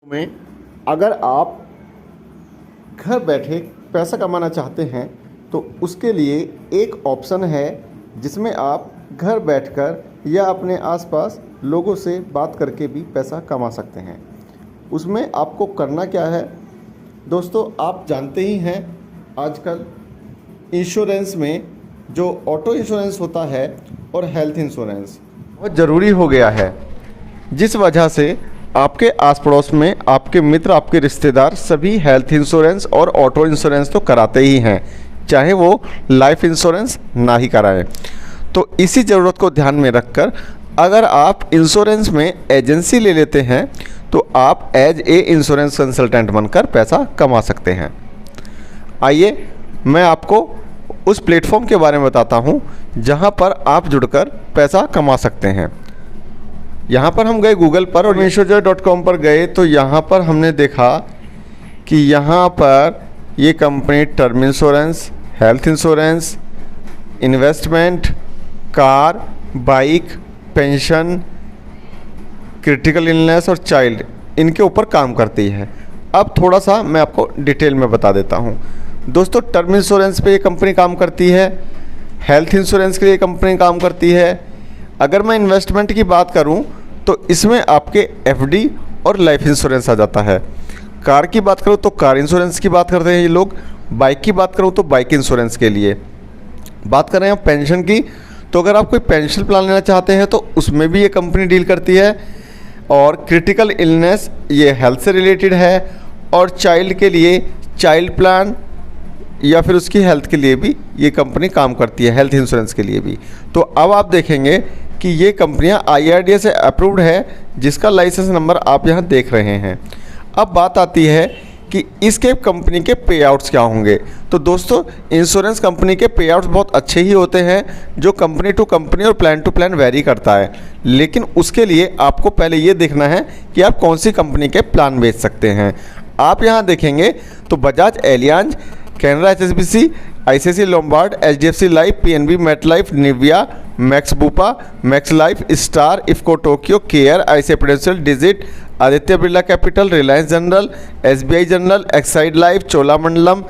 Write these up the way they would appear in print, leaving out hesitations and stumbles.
में अगर आप घर बैठे पैसा कमाना चाहते हैं तो उसके लिए एक ऑप्शन है जिसमें आप घर बैठकर या अपने आसपास लोगों से बात करके भी पैसा कमा सकते हैं। उसमें आपको करना क्या है दोस्तों, आप जानते ही हैं आजकल इंश्योरेंस में जो ऑटो इंश्योरेंस होता है और हेल्थ इंश्योरेंस बहुत ज़रूरी हो गया है, जिस वजह से आपके आस पड़ोस में आपके मित्र, आपके रिश्तेदार सभी हेल्थ इंश्योरेंस और ऑटो इंश्योरेंस तो कराते ही हैं, चाहे वो लाइफ इंश्योरेंस ना ही कराएं। तो इसी ज़रूरत को ध्यान में रखकर अगर आप इंश्योरेंस में एजेंसी ले लेते हैं तो आप एज ए इंश्योरेंस कंसल्टेंट बनकर पैसा कमा सकते हैं। आइए मैं आपको उस प्लेटफॉर्म के बारे में बताता हूँ जहाँ पर आप जुड़कर पैसा कमा सकते हैं। यहाँ पर हम गए गूगल पर और meeshojar.com पर गए तो यहाँ पर हमने देखा कि यहाँ पर ये company term insurance, health insurance, investment, car, bike, pension, critical illness और चाइल्ड, इनके ऊपर काम करती है। अब थोड़ा सा मैं आपको डिटेल में बता देता हूँ। दोस्तों, टर्म इंश्योरेंस पे ये कंपनी काम करती है, हेल्थ इंश्योरेंस के लिए कंपनी काम करती है। अगर मैं इन्वेस्टमेंट की बात करूं तो इसमें आपके एफडी और लाइफ इंश्योरेंस आ जाता है। कार की बात करूं तो कार इंश्योरेंस की बात करते हैं ये लोग। बाइक की बात करूं तो बाइक इंश्योरेंस के लिए बात कर रहे हैं। पेंशन की तो अगर आप कोई पेंशन प्लान लेना चाहते हैं तो उसमें भी ये कंपनी डील करती है। और क्रिटिकल इलनेस ये हेल्थ से रिलेटेड है। और चाइल्ड के लिए चाइल्ड प्लान या फिर उसकी हेल्थ के लिए भी ये कंपनी काम करती है, हेल्थ इंश्योरेंस के लिए भी। तो अब आप देखेंगे कि ये कंपनियां IRDA से अप्रूव्ड है, जिसका लाइसेंस नंबर आप यहाँ देख रहे हैं। अब बात आती है कि इसके कंपनी के पे आउट्स क्या होंगे। तो दोस्तों, इंश्योरेंस कंपनी के पे आउट्स बहुत अच्छे ही होते हैं, जो कंपनी टू कंपनी और प्लान टू प्लान वेरी करता है। लेकिन उसके लिए आपको पहले ये देखना है कि आप कौन सी कंपनी के प्लान बेच सकते हैं। आप यहाँ देखेंगे तो Bajaj Allianz, Canara HSBC, ICICI Lombard, HDFC life, PNB, MetLife, Nivea, max Bupa, max life, star, IFFCO Tokyo, care, ICICI prudential, digit, Aditya Birla capital, Reliance general, SBI general, Exide life, Cholamandalam,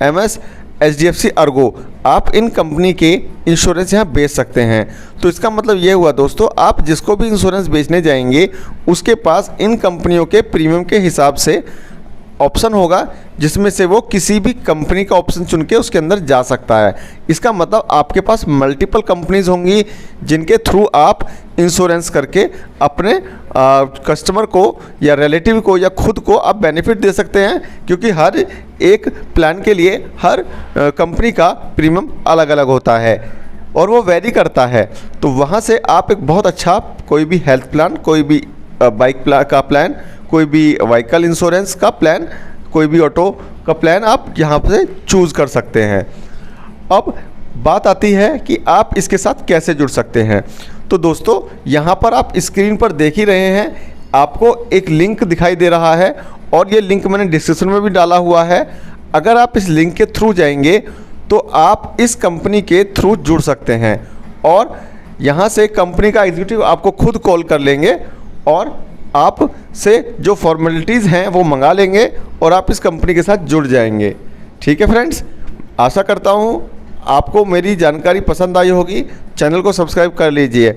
MS, HDFC Ergo, आप इन कंपनी के इंश्योरेंस यहाँ बेच सकते हैं। तो इसका मतलब ये हुआ दोस्तों, आप जिसको भी इंश्योरेंस बेचने जाएंगे उसके पास इन कंपनियों के प्रीमियम के हिसाब से ऑप्शन होगा, जिसमें से वो किसी भी कंपनी का ऑप्शन चुन के उसके अंदर जा सकता है। इसका मतलब आपके पास मल्टीपल कंपनीज होंगी जिनके थ्रू आप इंश्योरेंस करके अपने कस्टमर को या रिलेटिव को या खुद को आप बेनिफिट दे सकते हैं, क्योंकि हर एक प्लान के लिए हर कंपनी का प्रीमियम अलग अलग होता है और वो वेरी करता है। तो वहाँ से आप एक बहुत अच्छा कोई भी हेल्थ प्लान, कोई भी बाइक का प्लान, कोई भी व्हीकल इंश्योरेंस का प्लान, कोई भी ऑटो का प्लान आप यहाँ से चूज़ कर सकते हैं। अब बात आती है कि आप इसके साथ कैसे जुड़ सकते हैं। तो दोस्तों, यहाँ पर आप स्क्रीन पर देख ही रहे हैं, आपको एक लिंक दिखाई दे रहा है और ये लिंक मैंने डिस्क्रिप्शन में भी डाला हुआ है। अगर आप इस लिंक के थ्रू जाएंगे तो आप इस कंपनी के थ्रू जुड़ सकते हैं और यहाँ से कंपनी का एग्जीक्यूटिव आपको खुद कॉल कर लेंगे और आप से जो फॉर्मेलिटीज़ हैं वो मंगा लेंगे और आप इस कंपनी के साथ जुड़ जाएंगे। ठीक है फ्रेंड्स, आशा करता हूँ आपको मेरी जानकारी पसंद आई होगी। चैनल को सब्सक्राइब कर लीजिए।